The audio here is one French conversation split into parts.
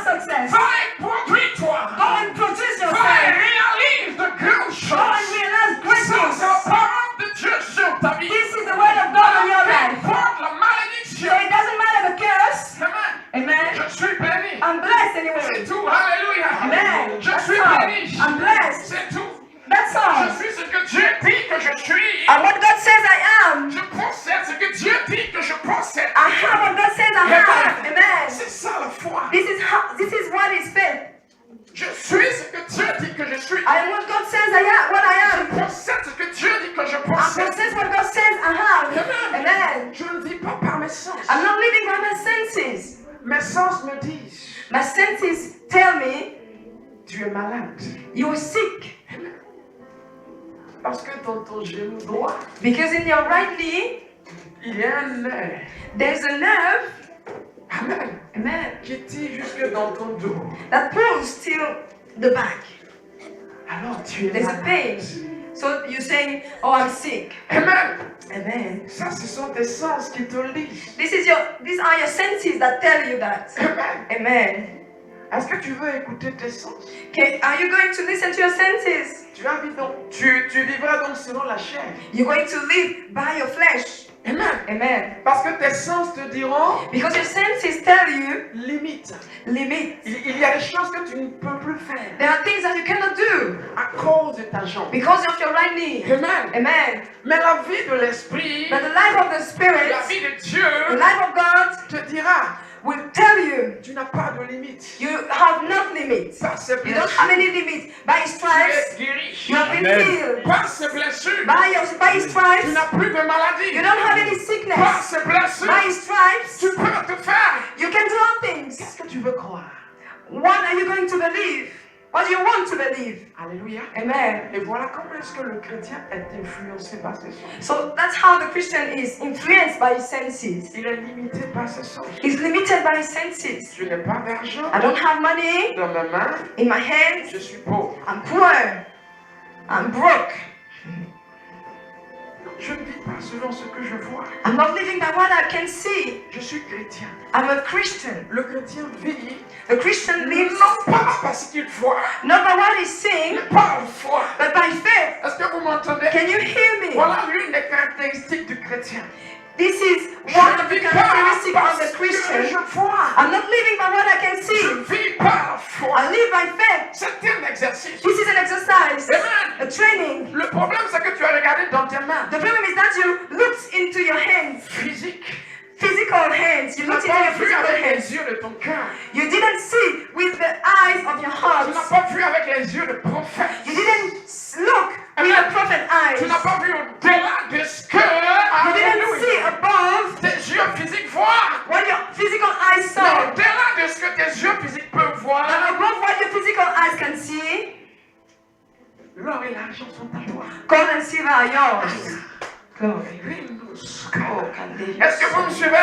success. Va et produis-toi. Go and produce Va et yourself. réalise de grandes Go and choses. realize great Ça, c'est la things. parole de Dieu sur ta vie. This is the word of God in your life. Porte la So malédiction. it doesn't matter the curse. Amen. Amen. Je suis béni. I'm blessed C'est anyway. tout. Alléluia. Amen. Je That's suis all. béni. I'm blessed. C'est tout. That's Je all. suis ce que Dieu dit que je suis. And what God says I am. Je possède ce que Dieu dit que je possède. I have what God says I have. Amen. C'est ça la foi. This is what is faith. Je suis ce que Dieu dit que je suis. I am what God says I am. What I Je am. possède ce que Dieu dit que je I possède. possess what God says I have. Amen. Je ne vis pas par mes sens. I'm not living by my senses. Mes sens me disent, My senses tell me tu es malade. you are sick. Parce que dans ton genou droit, Because in your right knee, il y a un nerf. there's a nerve. Amen. Amen. Qui tire jusque dans ton dos. That pulls till the back. Alors tu es There's a malade. pain. So you're saying, oh, I'm sick. Amen. Amen. Ça, ce sont tes sens qui te le disent. These are your senses that tell you that. Amen. Amen. Est-ce que tu veux écouter tes sens? Okay, are you going to listen to your senses? Tu vivras donc selon la chair. You're going to live by your flesh. Amen. Amen. Parce que tes sens te diront Because your senses tell you limite. limit. Il y a des choses que tu ne peux plus faire There are things that you cannot do à cause de ta jambe. because of your right knee. Amen. Amen. Mais la vie de l'esprit, But the life of the la Spirit, vie de the Dieu life of God te dira, will tell you tu n'as pas de limite. you have no limits. Par ses You don't blessures, have any limits. By His tu stripes, es guéri. you have been Amen. healed. Par ses blessures, By His tu stripes, n'as plus de maladie. you don't have any Par sickness. ses blessures, By His stripes, tu peux te faire. you can do all things. Qu'est-ce que tu veux croire? What are you going to believe? What do you want to believe? Alléluia. Amen. Et voilà comment est-ce que le chrétien est influencé par ses sens. So that's how the Christian is influenced by his senses. Il est limité par ses sens. He's limited by his senses. Je n'ai pas d'argent I don't have money dans ma main. in my hands. Je suis pauvre. I'm poor. I'm broke. Je ne vis pas selon ce que je vois. I'm not living by what I can see. Je suis chrétien. I'm a Christian. Le chrétien vit The Christian lives non pas parce qu'il voit, not by what he's seeing, mais par foi. but by faith. Est-ce que vous m'entendez? Can you hear me? Voilà l'une des caractéristiques du chrétien. This is Je one ne of the vis pas characteristics of parce the que Christian. je vois. I'm not living by what I can Je see. vis par la foi. I live by faith. C'est un exercice. This is an exercise, Amen. a training. Le problème, c'est que tu as regardé dans tes mains The problem is that you looked into your hands, physiques. physical hands. You Tu n'as looked into your pas vu physical avec hands. les yeux de ton cœur. You didn't see with the eyes of your Tu heart. n'as pas vu avec les yeux de prophète. You didn't look with the prophet eyes. Tu n'as pas vu au-delà de ce que You didn't see Alléluia, above tes yeux physiques voient. what your physical eyes Mais saw. au-delà de ce que tes yeux physiques peuvent voir, And above what your physical eyes can see, l'or et l'argent sont à toi. gold and silver are yours. Glory. Est-ce que vous me suivez?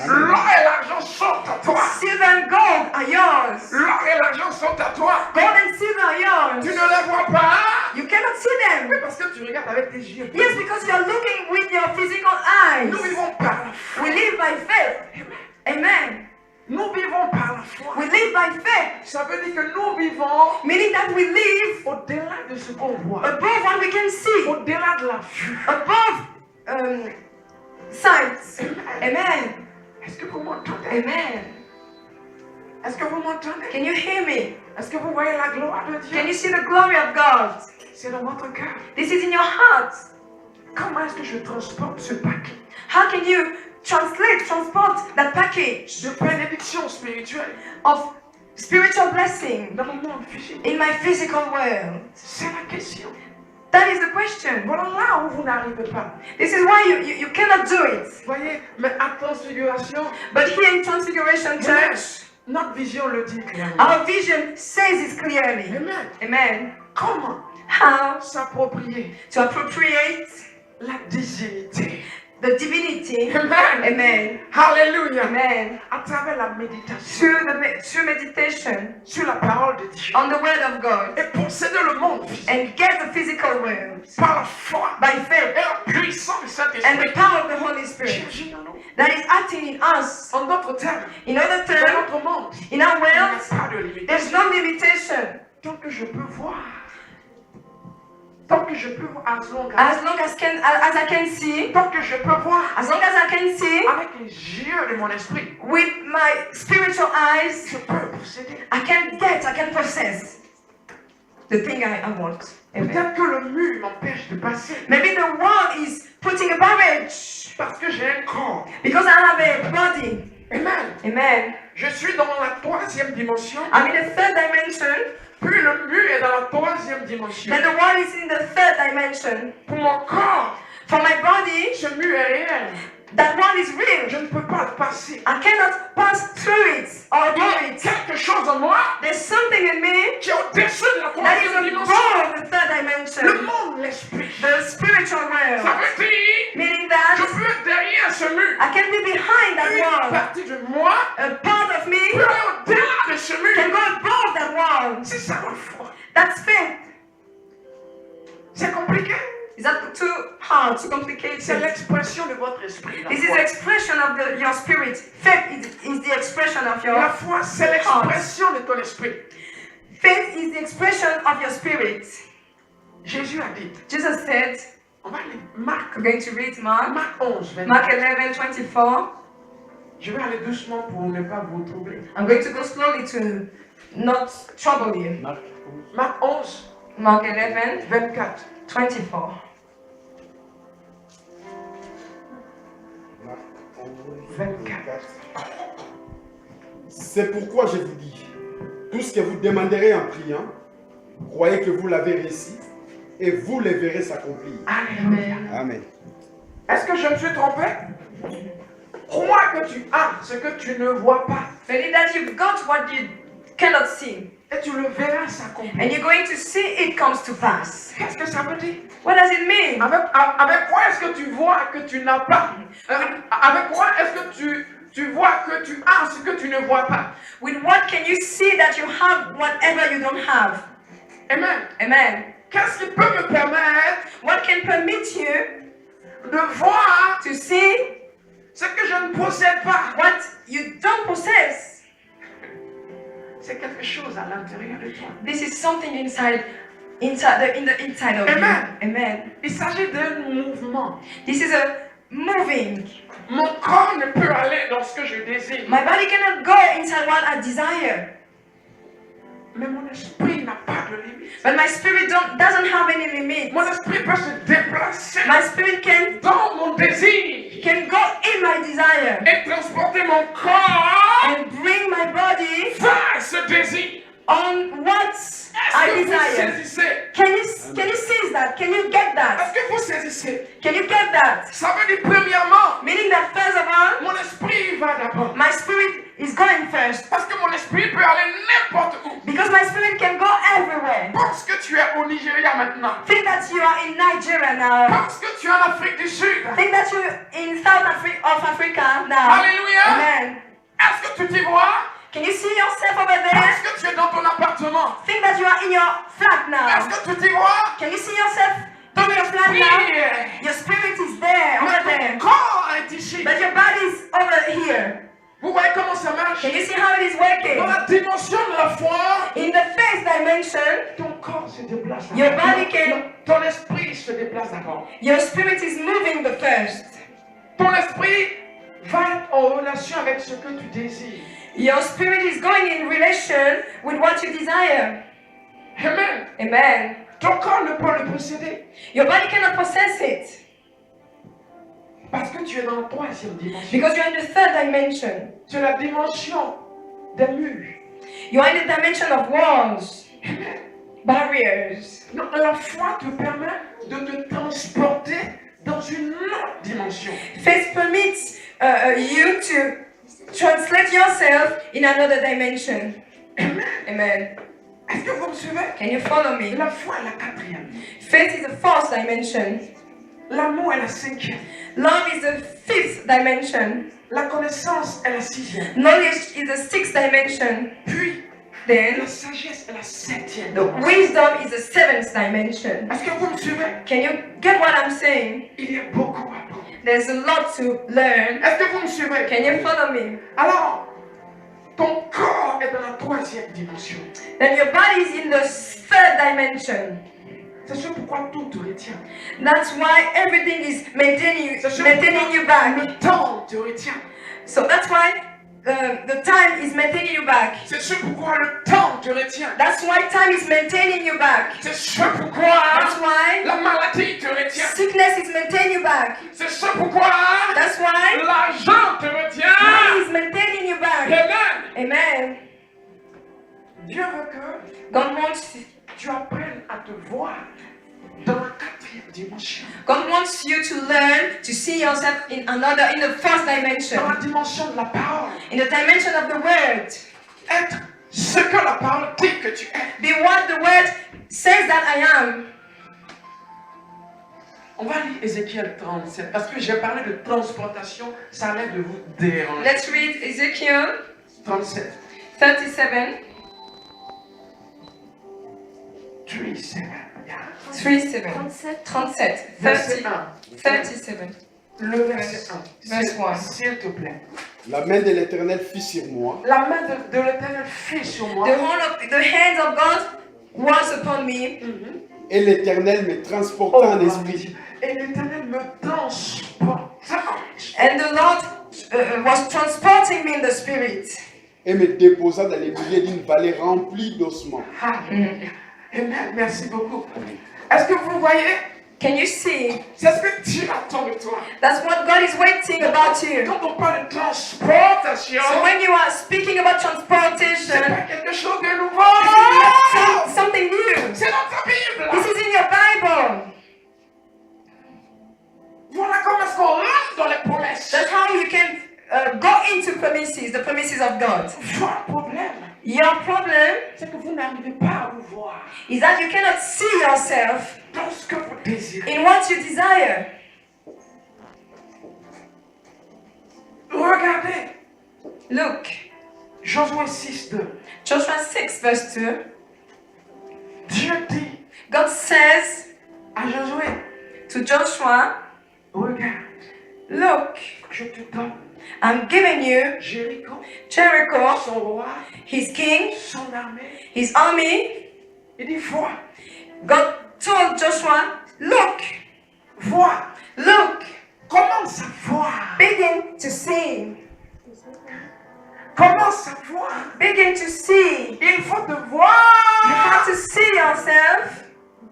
L'or et l'argent sont à toi. Silver and gold are yours. L'or et l'argent sont à toi. Gold and silver are Tu yours. ne les vois pas. You cannot see them. Mais parce que tu regardes avec tes yeux. Yes, because you are looking with your physical eyes. Nous vivons par la foi. We live by faith. Amen. Nous vivons par la foi. We live by faith, Ça veut dire que nous vivons meaning that we live au-delà de ce qu'on voit. above what we can see, Au-delà de la vue. above sight. Amen. Est-ce que vous m'entendez? Amen. Est-ce que vous m'entendez? Can you hear me? Est-ce que vous voyez la gloire de Dieu? Can you see the glory of God? C'est dans votre cœur. This is in your heart. Comment est-ce que je transporte ce paquet How can you transport that package de bénédiction spirituelle of spiritual blessing dans mon monde physique? in my physical world? C'est la question. That is the question. Voilà là où vous n'arrivez pas. This is why you cannot do it. Vous voyez, mais à transfiguration, But here in Transfiguration Church, notre vision le dit clairement. our vision says it clearly. Amen. Amen. Comment How s'approprier to appropriate la divinité? the divinity. Amen. Amen. Alléluia. Amen. À travers la méditation Through meditation sur la parole de Dieu. on the word of God Et posséder le monde physique and get the physical world par la foi by faith et la puissance du and the Saint-Esprit power of the Holy qui Spirit agit en nous. that is acting working in us. En d'autres termes, In other dans terms, notre monde, in our il n'y a world, pas de limite. there's no limitation. Tant que je peux voir, tant que je peux voir, As long as I can see, tant que je peux voir as long as I can see avec les yeux de mon esprit, with my spiritual eyes, je peux posséder. I can possess the thing I want. Amen. Peut-être que le mur m'empêche de passer Maybe the wall is putting a barrier parce que j'ai un corps. because I have a body. Amen. Amen. Je suis dans la troisième dimension, I'm in the third dimension, puis le mur est dans la troisième dimension. then the wall is in the third dimension. Pour mon corps, For my body, ce mur est réel. that wall is real. Je ne peux pas le passer. I cannot pass through it or Il y a over it. quelque chose en moi There's something in me qui est au-dessus de la that is troisième dimension. above the third Le dimension, monde, l'esprit. the spiritual Ça world. veut dire, Meaning je that peux être derrière ce mur. I can be behind that Une wall. partie de moi A part of peut me aller au-delà de ce can mur. go above that wall. C'est ça la foi. That's faith. C'est compliqué. Is that too hard, too complicated? C'est l'expression de votre esprit. La This is foi. the expression of your spirit. Faith is the expression of La your foi, c'est l'expression de ton esprit. faith is the expression of your spirit. Jésus a dit, Jesus said, on va lire Marc, we're going to read Mark, Marc 11, 24. Mark 11:24. Je vais aller doucement pour ne pas vous troubler. I'm going to go slowly to not trouble you. Marc 11, Mark 11:24. 24. 24. C'est pourquoi je vous dis, tout ce que vous demanderez en priant, croyez que vous l'avez reçu et vous le verrez s'accomplir. Alléluia. Amen. Est-ce que je me suis trompé? Crois que tu as ce que tu ne vois pas. Believe that you've got what you cannot see. Et tu le verras s'accomplir. And you're going to see it comes to pass. Qu'est-ce que ça veut dire? What does it mean? Avec quoi est-ce que tu vois que tu n'as pas? Avec quoi est-ce que tu vois que tu as ce que tu ne vois pas? With what can you see that you have whatever you don't have? Amen. Amen. Qu'est-ce qui peut me permettre What can permit you de voir to see ce que je ne possède pas? what you don't possess? C'est quelque chose à l'intérieur de toi. This is something inside the inside of Amen. you. Amen. Il s'agit d'un mouvement. This is a moving. Mon corps ne peut aller dans ce que je désire. My body cannot go inside what I desire. Mais mon esprit n'a pas de limite. But my spirit doesn't have any limit. Mon esprit peut se déplacer My spirit dans mon désir can go in my desire et transporter mon corps and bring my body vers ce désir. on what Est-ce I que vous desire. saisissez? Can you seize that? Can you get that? Est-ce que vous saisissez? Can you get that? Ça veut dire premièrement, Meaning that first of all, mon esprit va d'abord. my spirit is going first. Parce que mon esprit peut aller n'importe où. Because my spirit can go everywhere. Pense que tu es au Nigeria maintenant. Think that you are in Nigeria now. Pense que tu es en Afrique du Sud. Think that you're in South Africa now. Alléluia. Amen. Est-ce que tu t'y vois? Can you see yourself over there? Est-ce que tu es dans ton appartement? Think that you are in your flat Est-ce now. que tu t'y vois? Can you see yourself in your flat now? Your spirit is there, over Mais there. ton corps est ici. But your body is over here. Vous voyez comment ça marche? Can you see how it is working? Dans la dimension de la foi, In the first dimension, ton corps se déplace Your d'abord. body can- Ton esprit se déplace d'abord. your spirit is moving the first. Ton esprit va être en relation avec ce que tu désires. Your spirit is going in relation with what you desire. Amen. Amen. Ton corps ne peut le posséder Your body cannot possess it parce que tu es dans la troisième dimension. because you're in the third dimension. C'est la dimension des murs. You are in the dimension of walls, Amen. barriers. Donc, la foi te permet de te transporter dans une autre dimension. Faith permits you to translate yourself in another dimension. Amen. Amen. Est-ce que vous me suivez? Can you follow me? La foi est la quatrième. Faith is the fourth dimension. L'amour est la cinquième. Love is the fifth dimension. La connaissance est la sixième. Knowledge is the sixth dimension. Puis, Then la sagesse est la septième. the wisdom is the seventh dimension. Est-ce que vous me suivez? Can you get what I'm saying? Il y a beaucoup à apprendre. There's a lot to learn. Est-ce que vous me suivez? Can you follow me? Alors, ton corps est dans la troisième dimension. Then your body is in the third dimension. C'est ce pourquoi tout te retient. That's why everything is maintaining C'est ce you pourquoi back. le temps te retient. So that's why the time is maintaining you back. C'est ce pourquoi le temps te retient. That's why time is maintaining you back. C'est ce pourquoi That's why la maladie te retient. sickness is maintaining you back. C'est ce pourquoi That's why l'argent te money retient. is maintaining you back. Amen. Amen. Dieu veut que God wants tu apprennes à te voir dans la quatrième dimension. God wants you to learn to see yourself in the first dimension, Dans la dimension de la parole. in the dimension of the word. Être ce que la parole dit que tu es. Be what the word says that I am. On va lire Ézéchiel 37 parce que j'ai parlé de transportation, ça allait de vous déranger. Let's read Ezekiel 37. 37. 37. 37. 37. Verset 30. 1. 37. Le verset 1. Verse 1. S'il te plaît. La main de l'Éternel fut sur moi. La main de l'Éternel fut sur moi. The hands of God was upon me, Et l'Éternel me transporta en esprit. Et l'Éternel me transporta. and the Lord was transporting me in the spirit. Et me déposa dans les milieux d'une vallée remplie d'ossements. Alléluia. Amen. Merci beaucoup. Est-ce que vous voyez? Can you see? C'est ce que Dieu attend de toi. That's what God is waiting about you. Quand on parle de transportation, So when you are speaking about c'est transportation, pas quelque chose de nouveau. something new. C'est dans ta Bible. This is in your Bible. Voilà comment est-ce qu'on rentre dans les promesses. That's how you can go into the promises of God. Votre problème, Your problem c'est que vous n'arrivez pas à vous voir is that you cannot see yourself dans ce que vous désirez. in what you desire. Regardez, Look, Josué 6:2. Joshua 6 verse 2. Dieu dit God says à Josué, to Joshua, regarde, look, je te donne I'm giving you Jéricho, Jericho, son roi, his king, son armée. his army. Il dit, vois, God told Joshua, look, vois, look, commence à voir, begin to see, commence à voir. begin to see. Il faut te You voir have to see yourself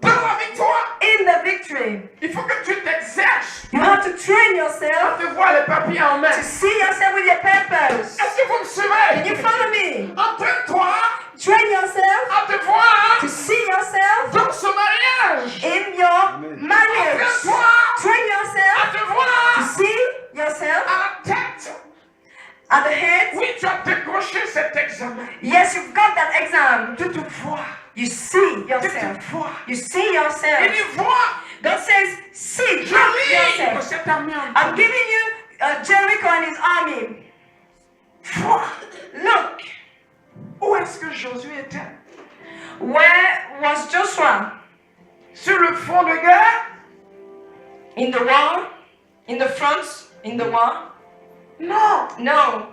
dans la victoire. in the victory. Il faut que tu t'exerces You have to train à yourself te voir les papiers en main. to see yourself with your purpose. Est-ce que vous me Can you suivez? follow me? Entraîne-toi Train yourself à te voir to see yourself dans ce mariage. in your marriage. Entraîne-toi Train à yourself te to voir see yourself à la tête. at the head. Oui, tu as décroché cet examen. Yes, you've got that exam. De te voir. You see De yourself. te voir. You see Il yourself. dit, vois, God says, see je livre yourself. cette armée en I'm toi. giving you Jericho and his army. Vois. Look, Où est-ce que Josué était? where was Joshua? Sur le front de guerre? In the war? In the front? In the war? Non. No.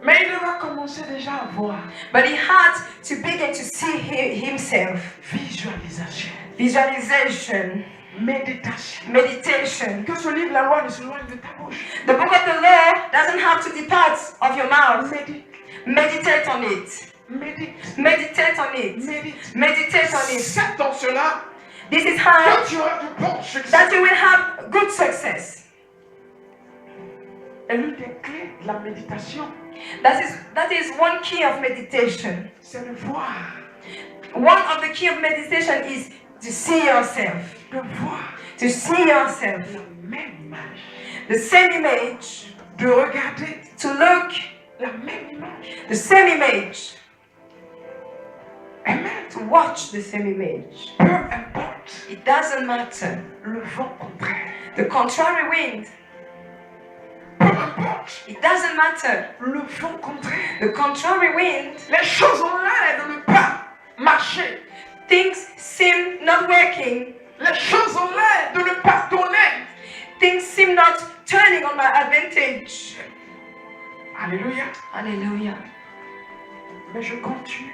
Mais il devait commencer déjà à voir. But he had to begin to see himself. Visualisation. Visualization, Méditation. meditation. Que ce livre, la loi, ne s'éloigne de ta bouche. The book of the law doesn't have to depart of your mouth. Médite. Meditate on it. Médite. Meditate on it. Médite. Meditate on it. C'est dans cela This is how que tu auras du bon succès. that you will have good success. Et l'une des clés de la méditation, That is one key of meditation. c'est de voir. One of the key of meditation is to see yourself. De voir To see yourself. la même image. The same image. De regarder To look la même image. the same image. Amen. To watch the same image. Peu importe It doesn't matter. le vent contraire. The contrary wind. Peu importe It doesn't matter. le vent contraire. The contrary wind. Les choses ont l'air de ne pas marcher. Things seem not working. Les choses ont l'air de ne pas donner. Things seem on my advantage. Alléluia. Hallelujah. Mais je continue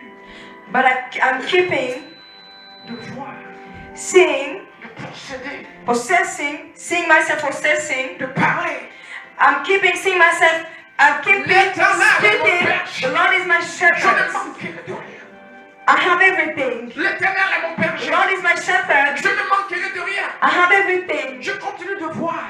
But I'm keeping de voir, seeing, de posséder, seeing myself possessing. de parler. I'm keeping seeing myself. I'm keeping L'éternel est mon speaking. berger. The Lord is my Je ne shepherd. manquerai de rien. I have everything. L'éternel est mon The berger. Lord is my shepherd. Je ne manquerai de rien. I have everything. Je continue de voir.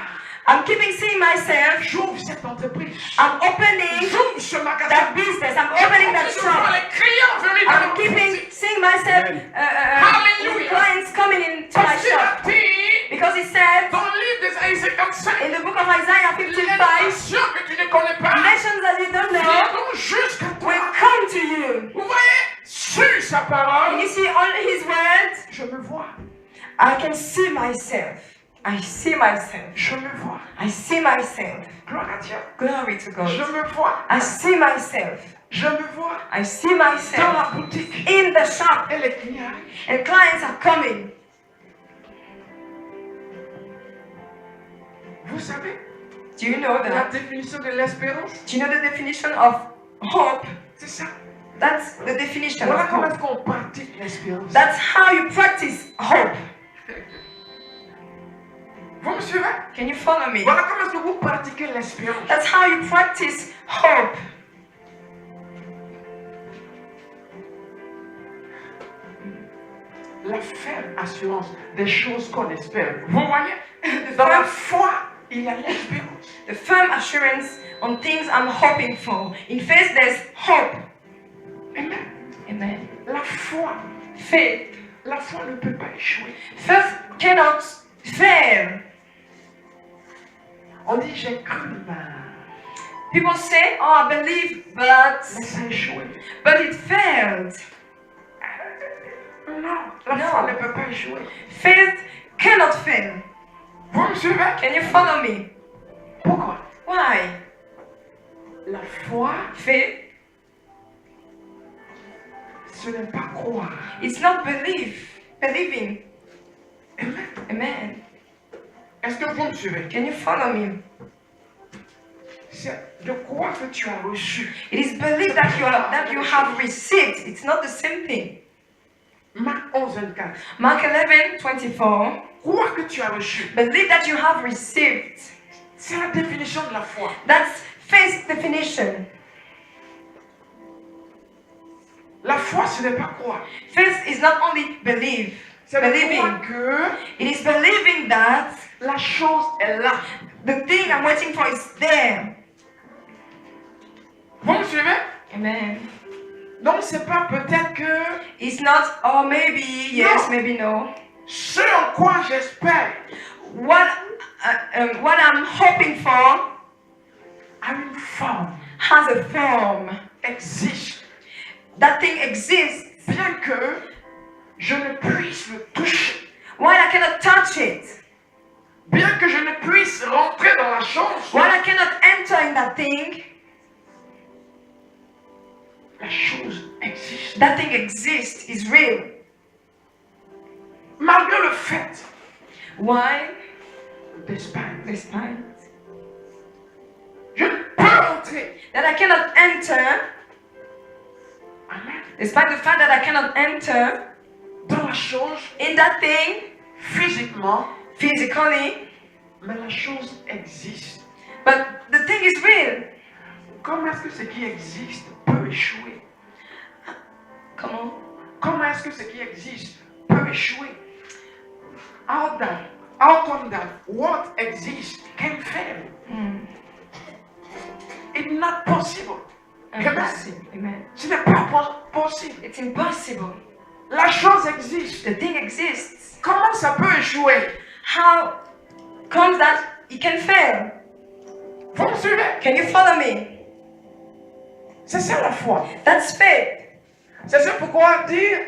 I'm keeping seeing myself. J'ouvre cette entreprise. I'm opening J'ouvre ce magasin. that business. I'm opening that Je vois shop. les clients venir dans I'm mon keeping boutique. seeing myself. Hallelujah. Clients coming into my Parce qu'il shop. a dit Because he said dans le livre d'Ésaïe 55, in the book of Isaiah les 55, nations que tu ne connais pas nations that you don't know viendront jusqu'à toi. will come to you. Vous voyez, sur sa And parole, you see on his word, je me vois. I can see myself. I see myself. Je me vois. I see myself. Gloire à Dieu. Glory to Je God. me vois. I see myself. Je me vois I see dans myself la boutique. in the shop. Et les clients. And clients are coming. Vous savez, Do you know la that? définition de l'espérance, Do you know the definition of hope? c'est ça. That's the definition Voilà of comment hope. est-ce qu'on pratique l'espérance. That's how you practice hope. Vous me suivez? Can you follow me? Voilà comment est-ce que vous pratiquez l'espérance. That's how you practice hope. La ferme assurance des choses qu'on espère. Vous voyez? Dans la foi, il y a l'espérance. The firm assurance on things I'm hoping for. In faith, there's hope. Amen. Amen. La foi, Faith. la foi ne peut pas échouer. Faith cannot fail. On dit j'ai cru, People say, oh, I believe, but mais ça a échoué. it failed. Non, la Non. foi ne peut pas échouer. Faith cannot fail. Vous me suivez? Can you follow me? Pourquoi? Why? La foi, Faith, ce n'est pas croire. it's not believing. Amen. Amen. Est-ce que vous me suivez? Can you follow me? C'est de croire que tu as reçu. It is belief that you have received. It's not the same thing. Marc 11, 24. Mark 11:24. Croire que tu as reçu. Believe that you have received. C'est la définition de la foi. That's faith definition. La foi, ce n'est pas croire. Faith is not only believe. C'est de Believing. croire que It is believing that la chose est là. the thing I'm waiting for is there. Vous me suivez? Amen. Donc, c'est pas peut-être que It's not, oh, maybe yes, No. maybe no. ce en quoi j'espère What I'm hoping for a une forme, has a form. existe, That thing exists. bien que je ne puisse le toucher, While I cannot touch it, bien que je ne puisse rentrer dans la chose, while I cannot enter in that thing, la chose existe. that thing exists, is real. Malgré le fait Why? d'Espagne, Despite je ne peux entrer. that I cannot enter, Amen. despite the fact that I cannot enter Dans la chose in that thing physiquement, physically, mais la chose existe. but the thing is real. Comment est-ce que ce qui existe peut échouer? Comment? Comment est-ce que ce qui existe peut échouer? How come that what exists can fail? It's not possible. Impossible. Amen. Ce n'est pas possible. It's impossible. La chose existe. The thing exists. Comment ça peut échouer? How comes that it can fail? Vous me suivez? Can you follow me? C'est ça la foi. That's faith. C'est ça pourquoi dire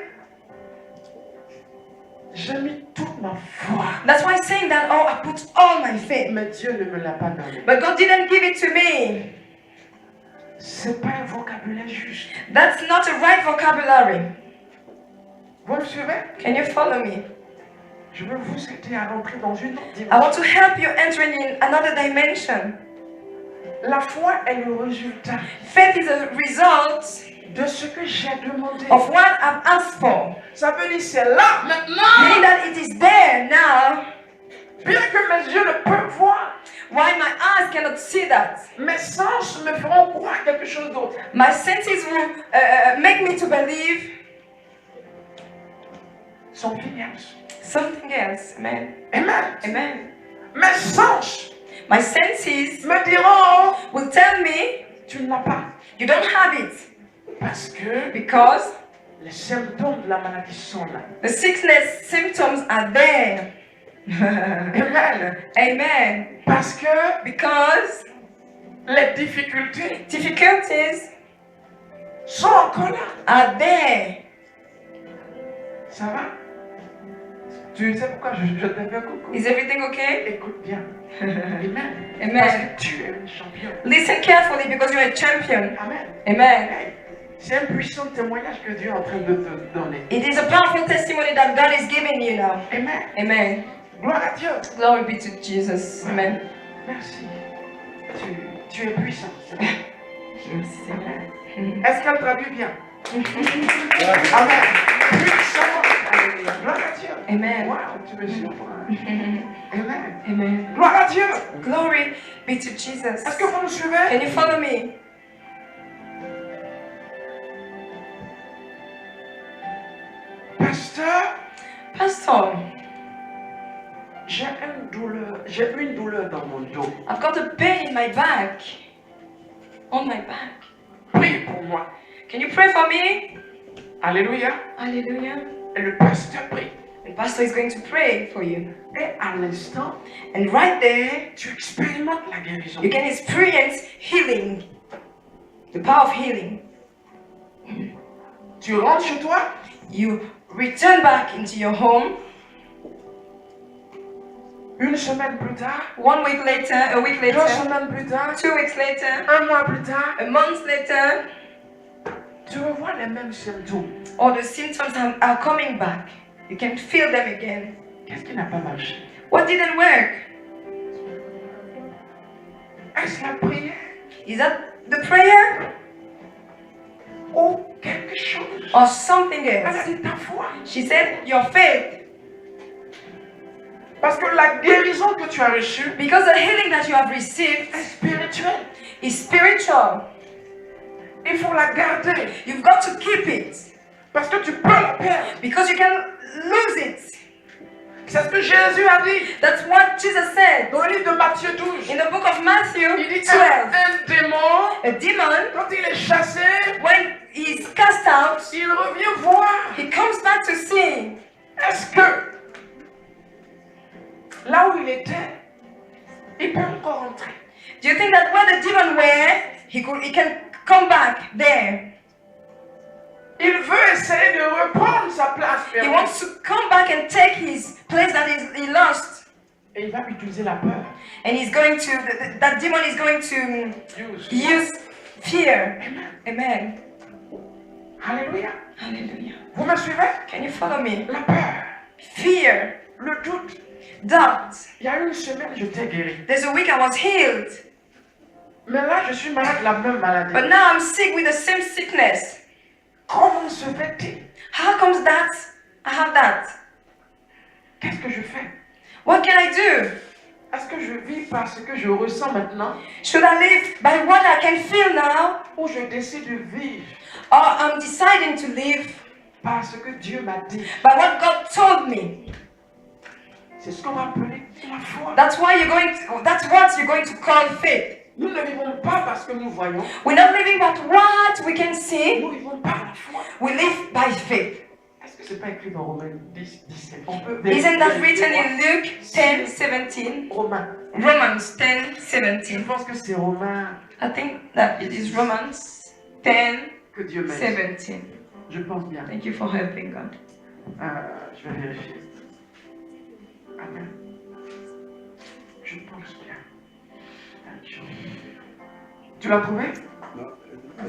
j'ai mis toute ma foi. That's why saying that, oh, I put all my faith. Mais Dieu ne me l'a pas donné. But God didn't give it to me. C'est pas un vocabulaire juste. That's not a right vocabulary. Vous me suivez? Can you follow me? Je veux vous aider à rentrer dans une autre I dimension. want to help you enter in another dimension. La foi est le résultat Faith is a result de ce que j'ai demandé. of what I've asked for. Ça veut dire c'est là, Meaning maintenant. that it is there now. Bien que mes yeux ne peuvent voir, Why my eyes cannot see that? mes sens me feront croire quelque chose d'autre. My senses will make me to believe Something else. something else. Amen. Amen. Amen. Mes sens My senses me diront, will tell me tu ne l'as pas. you don't have it Parce que because les symptômes de la maladie sont là. the sickness symptoms are there. Amen. Amen. Parce que Because les difficultés difficulties sont encore là. are there. Ça va? Tu sais pourquoi je te fais coucou? Is everything okay? Écoute bien. Amen. Parce Amen. que tu es un champion. Listen carefully because you're a champion. Amen. Amen. Hey, c'est un puissant témoignage que Dieu est en train de te donner. It is a powerful testimony that God is giving you now. Amen. Amen. Gloire à Dieu. Glory be to Jesus. Amen. Merci. Tu es puissant. C'est bon. Amen. Est-ce qu'elle traduit bien? Amen. Puissant. Gloire à Dieu. Amen. Wow, tu me surprends. Amen. Amen. Gloire à Dieu. Glory be to Jesus. Est-ce que vous me suivez? Can you follow me? Pasteur, Pastor, j'ai une douleur dans mon dos. I've got a pain in my back. On my back. Prie pour moi. Can you pray for me? Alléluia. Hallelujah. Et le pasteur prie. And Pastor is going to pray for you. Et à l'instant, And right there, tu expérimentes la guérison. you can experience healing. The power of healing. Tu rentres chez toi, You return back into your home. une semaine plus tard, 1 week later, a week 2 later, semaines plus tard, 2 weeks later, 1 mois plus tard, a month later, tu revois les mêmes symptômes. all the symptoms are coming back. You can feel them again. Qu'est-ce qui n'a pas marché? What didn't work? Est-ce la prière Is that the prayer ou quelque chose? or something Elle a else? dit ta foi. She said, your faith. Parce que la guérison que tu as reçue Because the healing that you have received est spirituelle. is spiritual. Il faut la garder. You've got to keep it. Parce que tu peux la perdre. Because you can lose it. C'est ce que Jésus a dit That's what Jesus said dans le livre de Matthieu 12. in the book of Matthew Il dit 12. un démon, A demon, quand il est chassé, when he's cast out, il revient voir. he comes back to see. Est-ce que là où il était, il peut encore entrer? Do you think that where the demon were, he can come back there? Il veut essayer de reprendre sa place. He wants to come back and take his place that he lost. Et il va utiliser la peur. And he's going to, that demon is going to use fear. Amen. Alléluia. Hallelujah. Vous me suivez? Can you follow me? La peur, Fear, le doute. doubt. Il y a une semaine, je t'ai guéri. There's a week I was healed, Mais là, je suis malade de la même maladie. but now I'm sick with the same sickness. Comment se fait-il? How comes that I have that? Qu'est-ce que je fais? What can I do? Est-ce que je vis par ce que je ressens maintenant Should I live by what I can feel now? ou je décide de vivre Or I'm deciding to live par ce que Dieu m'a dit? by what God told me? C'est ce qu'on va appeler la foi. That's what you're going to call faith. Nous ne vivons pas parce que nous voyons. We're not living by what we can see. Nous vivons par la foi. We live by faith. Est-ce que c'est pas écrit dans Romains 10, 17? On peut Isn't that vérifier. written in Luke 10:17? Romains. Romans Je 10:17. pense que c'est Romains I think that it is Romans 10:17. que Dieu m'a dit. Je pense bien. Thank you for helping God. Je vais vérifier. Amen. Je pense bien. Tu l'as trouvé? Non,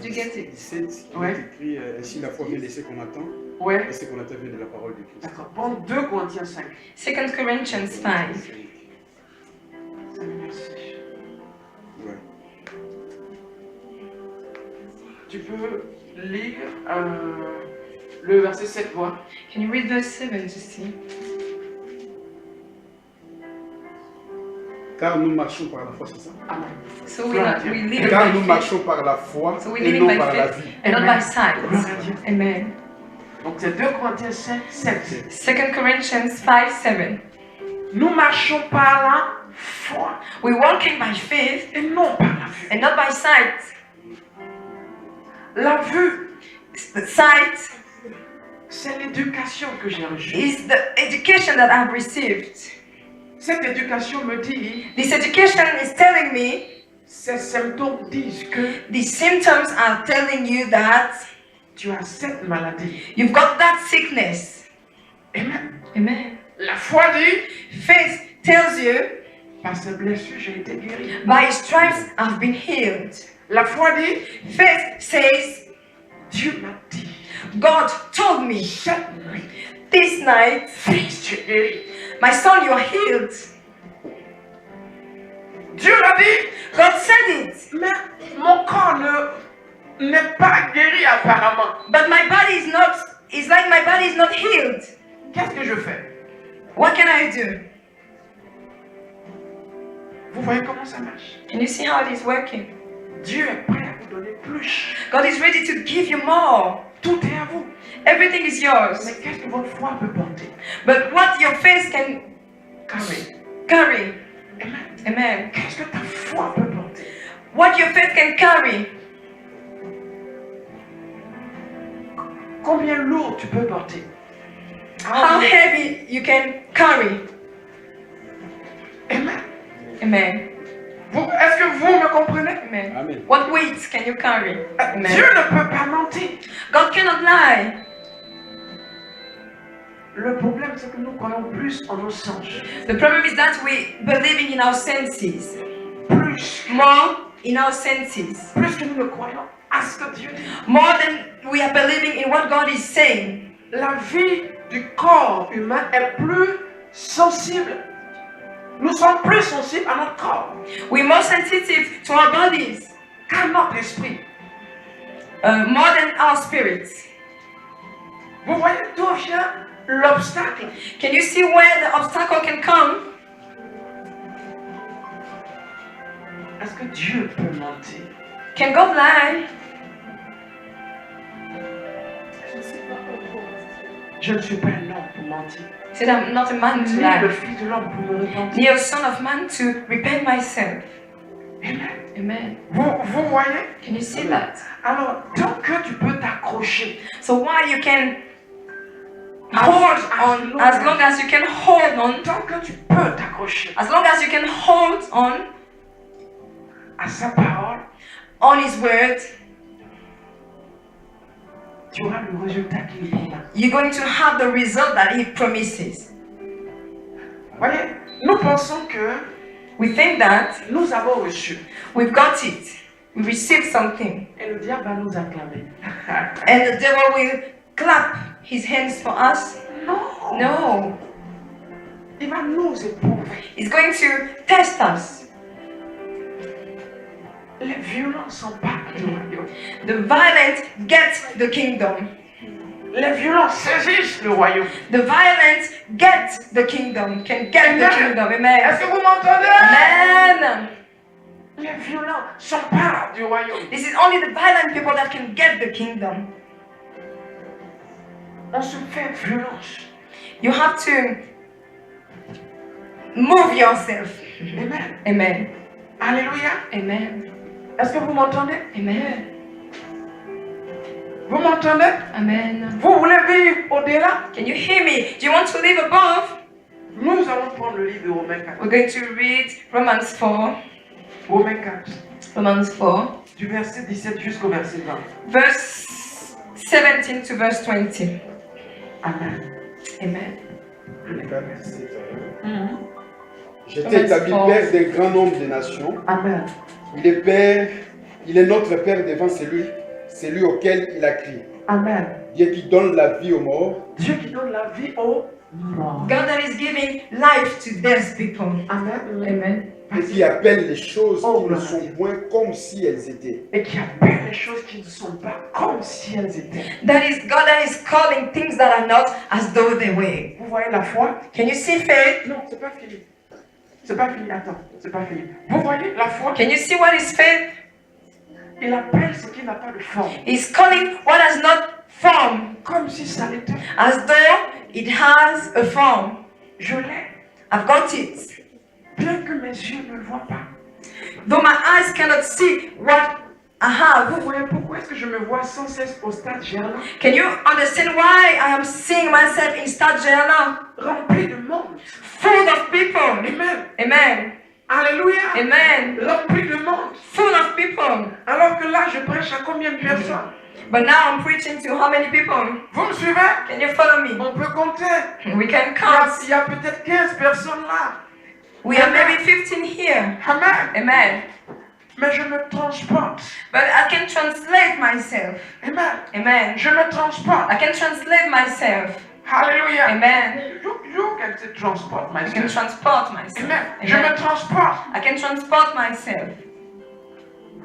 Did you get it? 17, il Ouais. est écrit ainsi la foi vient de ce qu'on attend, Ouais. et ce qu'on attend vient de la parole de Christ. D'accord. Prends 2 Corinthiens 5. 2 Corinthians 5. Seigneur, merci. Ouais. tu peux lire le verset 7, voir. Can you read verse 7 to see? Car nous marchons par la foi, c'est ça? Amen. So we live Car by nous faith marchons par la foi So we et live non by par la faith. vie. and not Amen. by sight. Gloire à Dieu. Amen. Donc c'est 2 Corinthiens 5, 7. 2 Corinthians 5:7. Nous marchons par la foi We're walking by faith et non par la vue. and not by sight. La vue, The sight c'est l'éducation que j'ai reçue. is the education that I've received. Cette éducation me dit, This education is telling me, ces symptômes disent que the symptoms are telling you that tu as cette maladie. you've got that sickness. Amen. Amen. La foi dit, Faith tells you, par ses blessures, j'ai été guéri. by his stripes I've been healed. La foi dit, Faith says, Dieu m'a dit, God told me cette nuit, this night, fils, tu es guéri. my son, you are healed. Dieu l'a dit, God said it, mais mon corps n'est pas guéri apparemment. but my body is not, it's like my body is not healed. Qu'est-ce que je fais? What can I do? Vous voyez comment ça marche? Can you see how it is working? Dieu est prêt à vous donner plus. God is ready to give you more. Tout est à vous. Everything is yours. Mais qu'est-ce que votre foi peut porter? But what your faith can Carré. carry, Amen. amen. Qu'est-ce que ta foi peut porter? What your faith can carry, Combien lourd tu peux porter? how heavy you can carry, Amen. amen, Est-ce que vous me comprenez? amen. Amen. What weight can you carry, Dieu amen. ne peut pas mentir. God cannot lie. Le problème, c'est que nous croyons plus en nos sens. The problem is that we believing in our senses, Plus. more in our senses, Plus que nous ne croyons à ce que Dieu dit. more than we are believing in what God is saying. La vie du corps humain est plus sensible. Nous sommes plus sensibles à notre corps We're more sensitive to our bodies, qu'à notre esprit. more than our spirits. Vous voyez d'où vient l'obstacle? Can you see where the obstacle can come? Est-ce que Dieu peut mentir? Can God lie? Je ne suis pas un homme pour mentir. He said, I'm not a man to Ni le lie, fils de l'homme pour me repentir. near a son of man to repent myself. Amen. Amen. Vous voyez? Can you see that? Alors, tant que tu peux t'accrocher, So while you can hold on, as long as you can hold on, tant que tu peux t'accrocher as long as you can hold à sa parole, on his word, tu auras le résultat qu'il promet. you're going to have the result that he promises. Voyez, nous pensons que We think that nous avons reçu we've got it. We received something. et le diable va nous acclamer. And the devil will clap his hands for us. Non, No. il va nous éprouver. He's going to test us. Les violents s'emparent du royaume. The violent get the kingdom. Les violents saisissent le royaume. The violent get the kingdom. Can get the kingdom. Amen. Est-ce que vous m'entendez? Amen. Les violents s'emparent du royaume. This is only the violent people that can get the kingdom. On se fait violence. You have to move yourself. Amen. Amen. Alléluia. Amen. Est-ce que vous m'entendez? Amen. Vous m'entendez? Amen. Vous voulez vivre au-delà? Can you hear me? Do you want to live above? Nous allons prendre le livre de Romains 4. We're going to read Romans 4. Romains 4. Romans 4. Du verset 17 jusqu'au verset 20. Verse 17 to verse 20. Amen. Amen. J'étais établi père d'un grand nombre de nations. Amen. Il est notre Père devant celui auquel il a crié. Amen. Dieu qui donne la vie aux morts. Dieu qui donne la vie aux morts. God that is giving life to those people. Amen. Amen. et qui appelle les choses Oh, qui ne Marie. sont point comme si elles étaient. Et qui appelle les choses qui ne sont pas comme si elles étaient. That is God that is calling things that are not as though they were. Vous voyez la foi? Can you see faith? Non, c'est pas fini. C'est pas fini, attends, c'est pas fini. Vous voyez la foi? Can you see what is faith? Il appelle ce qui n'a pas de forme. He's calling what has not form Comme si ça l'était. as though it has a form. Je l'ai. I've got it. Bien que mes yeux ne le voient pas. Though my eyes cannot see what I have. Vous voyez pourquoi est-ce que je me vois sans cesse au stade Gerland? Can you understand why I am seeing myself in Stade Gerland? Rempli de monde. Full of people. Amen. Amen. Alléluia. Amen. Rempli de monde. Full of people. Alors que là, je prêche à combien de personnes? But now I'm preaching to how many people? Vous me suivez? Can you follow me? On peut compter. We can Il count. y a peut-être 15 personnes là. We are maybe 15 here. Amen. Amen. Mais je me transporte. But I can translate myself. Amen. Amen. Je me transporte. I can translate myself. Alléluia. Amen. You can say transport I can myself. transport myself. Amen. Je me Amen. transporte I can transport myself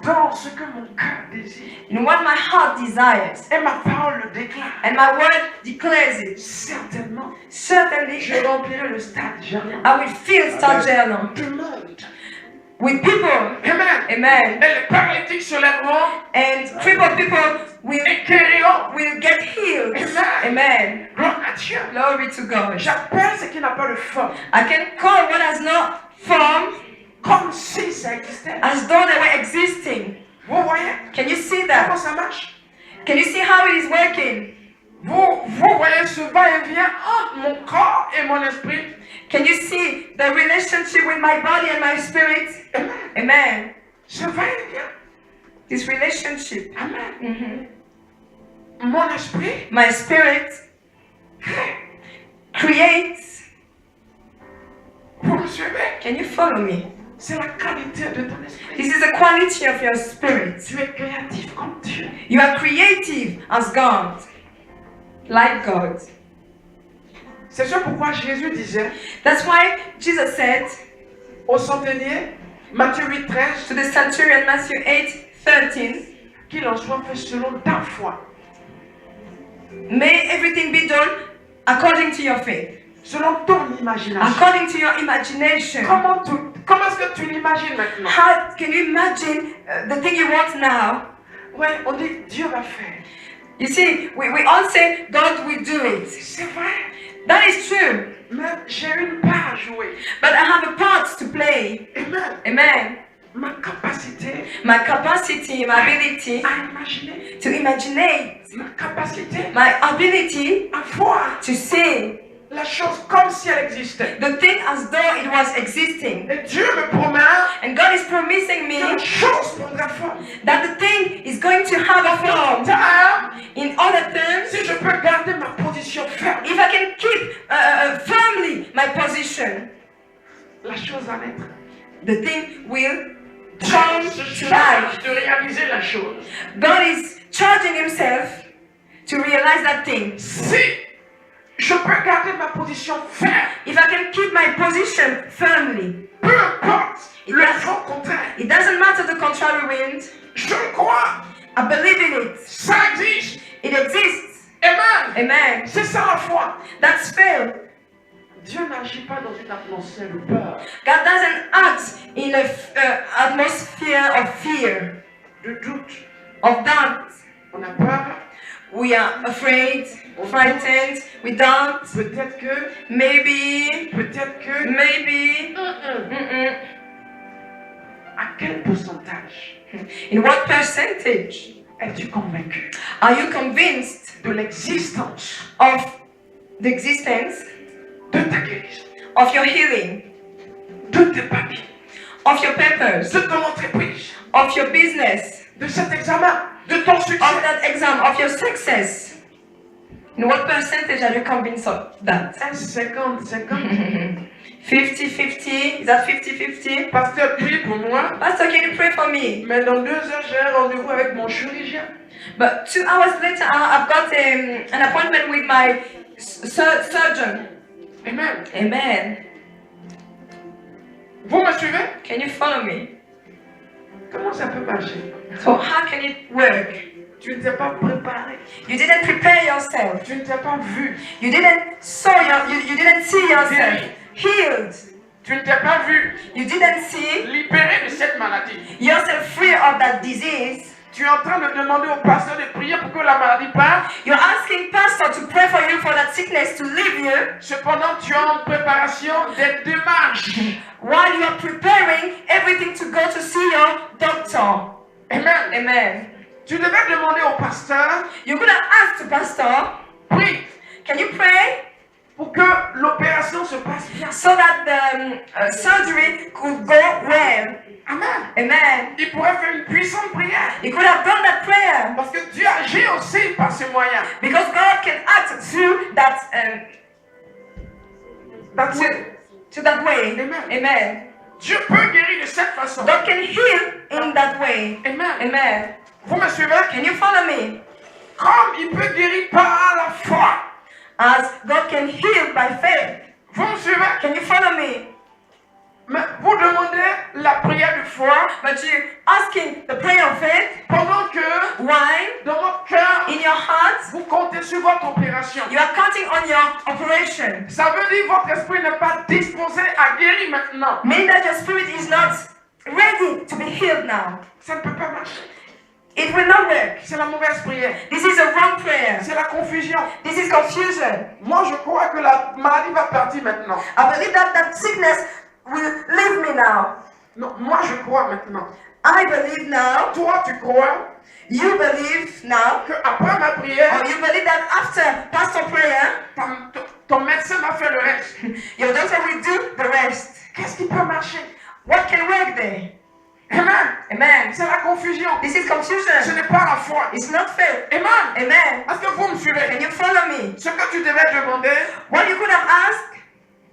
dans ce que mon cœur désire. in what my heart desires. Et ma parole le déclare. And my word declares it. Certainement, Certainly, je remplirai le stade Gerland. I will fill Stade Gerland Du monde. with people. Amen. Amen. Et les paralytiques se lèveront And crippled people et guériront. will get healed. Amen. Amen. Gloire à Dieu. Glory to God. J'appelle ce qui n'a pas de forme. I can call what has not formed Comme si ça existait. as though they were existing. Vous voyez Can you see comment that? ça marche? Can you see how it is working? Vous voyez ce va-et-vient entre mon corps et mon esprit. Can you see the relationship with my body and my spirit? Amen. Amen. Ce va-et-vient. This relationship. Amen. Mon esprit My spirit creates. vous me suivez? Can you follow me? C'est la qualité de ton esprit. This is the quality of your spirit. Tu es créatif comme Dieu. You are creative as God, like God. C'est ce pourquoi Jésus disait That's why Jesus said au centenier, Matthieu 8,13, to the centurion, Matthew 8:13, qu'il en soit fait selon ta foi. may everything be done according to your faith, Selon ton imagination. according to your imagination. Comment est-ce que tu l'imagines maintenant? How can you imagine the thing you want now? Ouais, on dit Dieu va faire. You see, we all say God will do it. C'est vrai. That is true. Mais j'ai une part à jouer. But I have a part to play. Amen. Amen. Ma capacité My capacity, my ability à imaginer. to imaginate, Ma capacité my ability à voir to see la chose comme si elle existait. the thing as though it was existing. Et Dieu me promet And God is promising que la me chose prendra forme. that the thing is going to have a form. Car, In other terms, si je peux garder ma position ferme, if I can keep firmly my position, la chose va naître. the thing will Dieu come se to charge life. de réaliser la chose. God is charging himself to realize that thing. Si je peux garder ma position ferme, If I can keep my position firmly, peu importe le vent contraire, it doesn't matter the contrary wind. je le crois, I believe in it. ça existe. It exists. Amen. Amen. C'est ça la foi. That's faith. Dieu n'agit pas dans une atmosphère de peur, God doesn't act in an atmosphere of fear, de doute. of doubt. On a peur. We are afraid, frightened, we doubt. Peut-être que, Maybe, peut-être que. maybe. À quel pourcentage In what percentage es-tu convaincu are you convinced de l'existence of the existence de ta guérison, of your healing, de tes papiers, of your papers, de ton entreprise, of your business, de cet examen, de ton of succès? that exam, of your success? In what percentage are you convinced of that? 50-50. 50-50? Is that 50-50? Pasteur, prie pour moi. Pastor, can you pray for me? Mais dans 2 heures, j'ai un rendez-vous avec mon chirurgien. But 2 hours later, I've got an appointment with my surgeon. Amen. Amen. Vous me suivez? Can you follow me? Comment ça peut marcher? So how can it work? Tu ne t'es pas préparé. You didn't prepare yourself. Tu ne t'es pas vu. You didn't you didn't see yourself healed. Tu ne t'es pas vu You didn't see libéré de cette maladie. yourself free of that disease. Tu es en train de demander au pasteur de prier pour que la maladie parte. You're asking pastor to pray for you for that sickness to leave you. Cependant, tu es en préparation des démarches. While you are preparing everything to go to see your doctor. Amen. Amen. Tu devais demander au pasteur, You could have asked the pastor, prie can you pray pour que l'opération se passe bien. so that the surgery could go well? Amen. Amen. Il pourrait faire une puissante prière. You could have done that prayer Parce que Dieu agit aussi par ce moyen. because God can act through that That's it. to that way. Amen. Amen. Dieu peut guérir de cette façon. God can heal in that way. Amen. Amen. Vous me suivez? Can you follow me? Comme il peut guérir par la foi. As God can heal by faith. Vous me suivez? Can you follow me? Mais vous demandez la prière de foi But you asking the prayer of faith pendant que while dans votre cœur, in your heart vous comptez sur votre opération. you are counting on your operation. Ça veut dire que votre esprit n'est pas disposé à guérir maintenant. Meaning that your spirit is not ready to be healed now. Ça ne peut pas marcher. It will not work. C'est la mauvaise prière. This is a wrong prayer. C'est la confusion. This is confusion. Moi, je crois que la maladie va partir maintenant. I believe that that sickness will leave me now. Non, moi, je crois maintenant. I believe now. Toi, tu crois You believe now. que après ma prière, Or you believe that after pastor prayer, ton médecin va faire le reste. your doctor will do the rest. Qu'est-ce qui peut marcher? What can work there? Amen. Amen. C'est la confusion. This is Ce confusion. n'est pas la foi. It's not faith. Amen. Amen. Est-ce que vous me Can suivez? you follow me? Ce que tu devais demander, What you could have asked,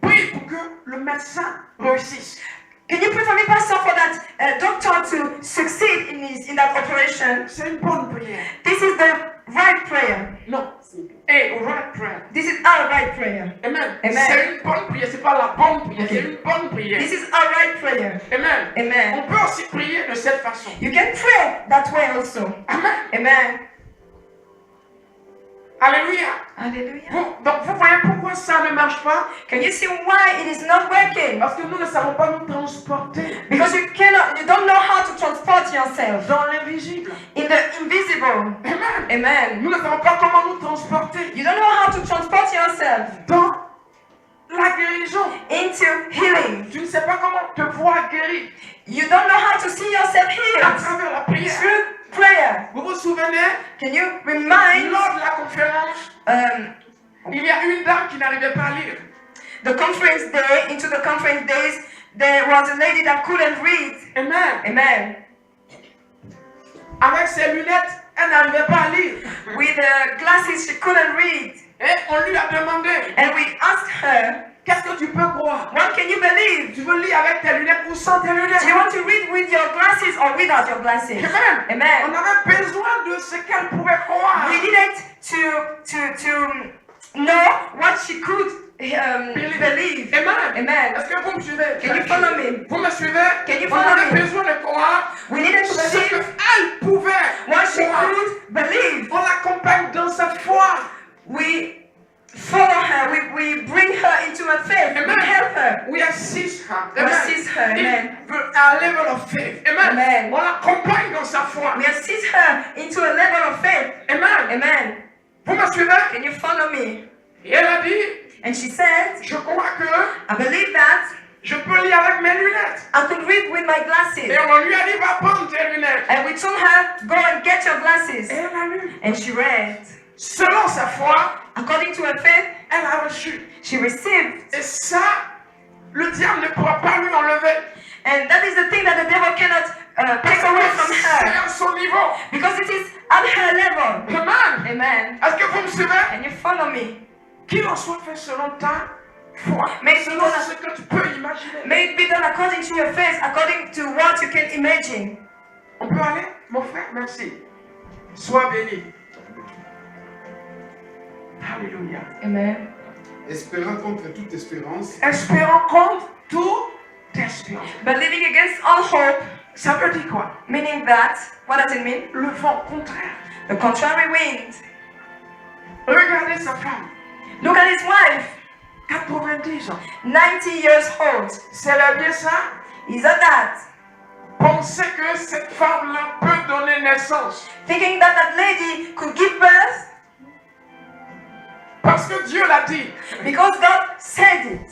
prie pour que le médecin réussisse. can you pray for me, pastor, for that doctor to succeed in that operation? C'est une bonne prière. This is the right prayer. Non. Hey, right prayer. This is our right prayer. Amen. Amen. C'est une bonne prière. C'est pas la bonne prière. C'est une bonne prière. This is our right prayer. Amen. Amen. On peut aussi prier de cette façon. You can pray that way also. Amen. Amen. Alléluia. Hallelujah. Donc vous voyez pourquoi ça ne marche pas? Can you see why it is not working? Parce que nous ne savons pas nous transporter Because you don't know how to transport yourself dans l'invisible. in the invisible. Amen. Amen. Nous ne savons pas comment nous transporter You don't know how to transport yourself dans la guérison. into healing. Tu ne sais pas comment te voir guéri You don't know how to see yourself à healed travers la prière. through prayer. Vous vous souvenez, Can you remind lors de la conférence, il y a une dame qui n'arrivait pas à lire. the conference day, into the conference days, there was a lady that couldn't read. Amen. Amen. Avec ses lunettes, elle n'arrivait pas à lire. With glasses, she couldn't read. Et on lui a demandé, And we asked her, qu'est-ce que tu peux croire? what can you believe? Tu veux lire avec tes lunettes ou sans tes Do you lunettes? want to read with your glasses or without your glasses? Amen. On Amen. avait besoin de ce qu'elle pouvait croire. We needed to know what she could believe. Amen. Amen. Est-ce que vous me suivez? Can you follow me? Vous me suivez? Can you On follow avait me? besoin de croire We needed to ce believe qu'elle pouvait what she croire. could believe. On l'accompagne dans sa foi. We follow her. We bring her into her faith. We Amen. help her. We assist her. We assist her. Amen. À un level of faith. Amen. Amen. On l'accompagne dans sa foi. We assist her into a level of faith. Amen. Amen. Vous me suivez? Can you follow me? Et elle a dit, And she said, je crois que I believe that je peux lire avec mes lunettes. I could read with my glasses. Et on lui a dit, va prendre tes lunettes. And we told her, go and get your glasses. Et elle a lu. And she read. Selon sa foi, According to her faith, elle a reçu. she received. Et ça, le diable ne pourra pas lui enlever. And that is the thing that the devil cannot take away from C'est her. à son niveau. Because it is at her level. Amen. Amen. Est-ce que vous me suivez? Can you follow me? Qu'il en soit fait selon ta foi. Mais Selon ce que tu peux imaginer. May it be done according to your faith, according to what you can imagine. On peut aller, mon frère? Merci. Sois béni. Alléluia. Amen. Espérant contre toute espérance, Espérons contre toute toute espérance. But living against all hope, Ça veut dire quoi? meaning that, what does it mean? Le vent contraire. The contrary wind. Regardez sa femme, Look at his wife, 90 ans. 90 years old. C'est là bien ça? He's a dad. Pensez que cette femme-là peut donner naissance. Thinking that that lady could give birth Parce que Dieu l'a dit. because God said it.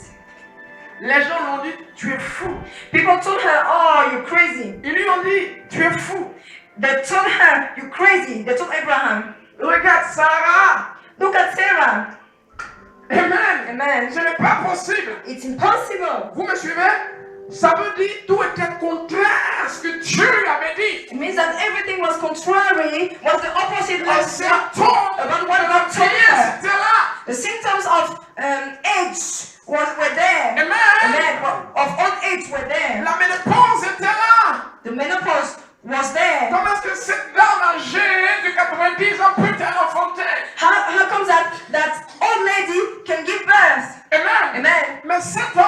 Les gens l'ont dit, tu es fou. People told her, oh, you're crazy. Ils lui ont dit, tu es fou. They told her, you're crazy. They told Abraham, Regarde Sarah. look at Sarah. Amen. Amen. Ce n'est pas possible. It's impossible. Vous me suivez? Ça veut dire tout était contraire à ce que Dieu lui avait dit. It means that everything was contrary, was the opposite Les of symptômes about de what la God told prière, her. c'était là. The symptoms of age were there. Amen. Amen. Of old age were there. La ménopause était là. The menopause was there. Comment est-ce que cette dame âgée de 90 ans peut-elle enfanter? How comes that old lady can give birth? Amen. Amen. Mais cet homme